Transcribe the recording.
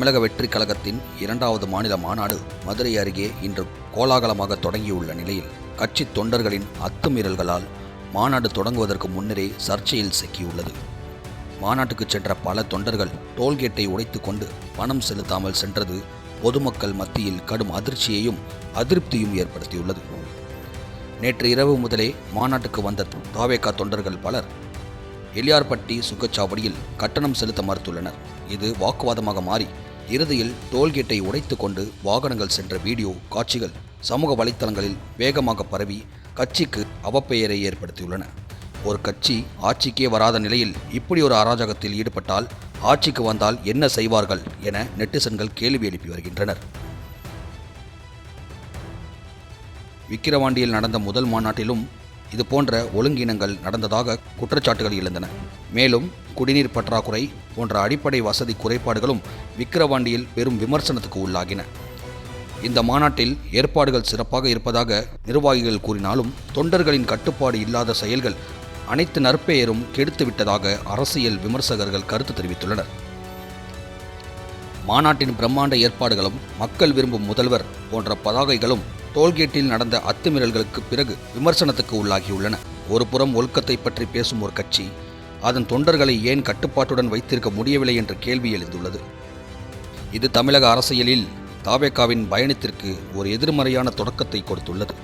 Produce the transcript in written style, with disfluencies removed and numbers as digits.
தமிழக வெற்றிக் கழகத்தின் 2வது மாநில மாநாடு மதுரை அருகே இன்று கோலாகலமாக தொடங்கியுள்ள நிலையில் கட்சி தொண்டர்களின் அத்துமீறல்களால் மாநாடு தொடங்குவதற்கு முன்னரே சர்ச்சையில் சிக்கியுள்ளது. மாநாட்டுக்கு சென்ற பல தொண்டர்கள் டோல்கேட்டை உடைத்து கொண்டு பணம் செலுத்தாமல் சென்றது பொதுமக்கள் மத்தியில் கடும் அதிர்ச்சியையும் அதிருப்தியும் ஏற்படுத்தியுள்ளது. நேற்று இரவு முதலே மாநாட்டுக்கு வந்த தாவேகா தொண்டர்கள் பலர் எலியார்பட்டி சுங்கச்சாவடியில் கட்டணம் செலுத்த மறுத்துள்ளனர். இது வாக்குவாதமாக மாறி இறுதியில் டோல்கேட்டை உடைத்து கொண்டு வாகனங்கள் சென்ற வீடியோ காட்சிகள் சமூக வலைத்தளங்களில் வேகமாக பரவி கட்சிக்கு அவப்பெயரை ஏற்படுத்தியுள்ளன. ஒரு கட்சி ஆட்சிக்கே வராத நிலையில் இப்படி ஒரு அராஜகத்தில் ஈடுபட்டால் ஆட்சிக்கு வந்தால் என்ன செய்வார்கள் என நெட்டிசன்கள் கேள்வி எழுப்பி வருகின்றனர். விக்கிரவாண்டியில் நடந்த முதல் மாநாட்டிலும் இதுபோன்ற ஒழுங்கீனங்கள் நடந்ததாக குற்றச்சாட்டுகள் எழுந்தன. மேலும் குடிநீர் பற்றாக்குறை போன்ற அடிப்படை வசதி குறைபாடுகளும் விக்கிரவாண்டியில் பெரும் விமர்சனத்துக்கு உள்ளாகின. இந்த மாநாட்டில் ஏற்பாடுகள் சிறப்பாக இருப்பதாக நிர்வாகிகள் கூறினாலும் தொண்டர்களின் கட்டுப்பாடு இல்லாத செயல்கள் அனைத்து நற்பெயரும் கெடுத்துவிட்டதாக அரசியல் விமர்சகர்கள் கருத்து தெரிவித்துள்ளனர். மாநாட்டின் பிரம்மாண்ட ஏற்பாடுகளும் மக்கள் விரும்பும் முதல்வர் போன்ற பதாகைகளும் டோல்கேட்டில் நடந்த அத்துமீறல்களுக்கு பிறகு விமர்சனத்துக்கு உள்ளாகியுள்ளன. ஒரு புறம் ஒழுக்கத்தை பற்றி பேசும் ஒரு கட்சி அதன் தொண்டர்களை ஏன் கட்டுப்பாட்டுடன் வைத்திருக்க முடியவில்லை என்ற கேள்வி எழுந்துள்ளது. இது தமிழக அரசியலில் தாவேகாவின் பயணத்திற்கு ஒரு எதிர்மறையான தொடக்கத்தை கொடுத்துள்ளது.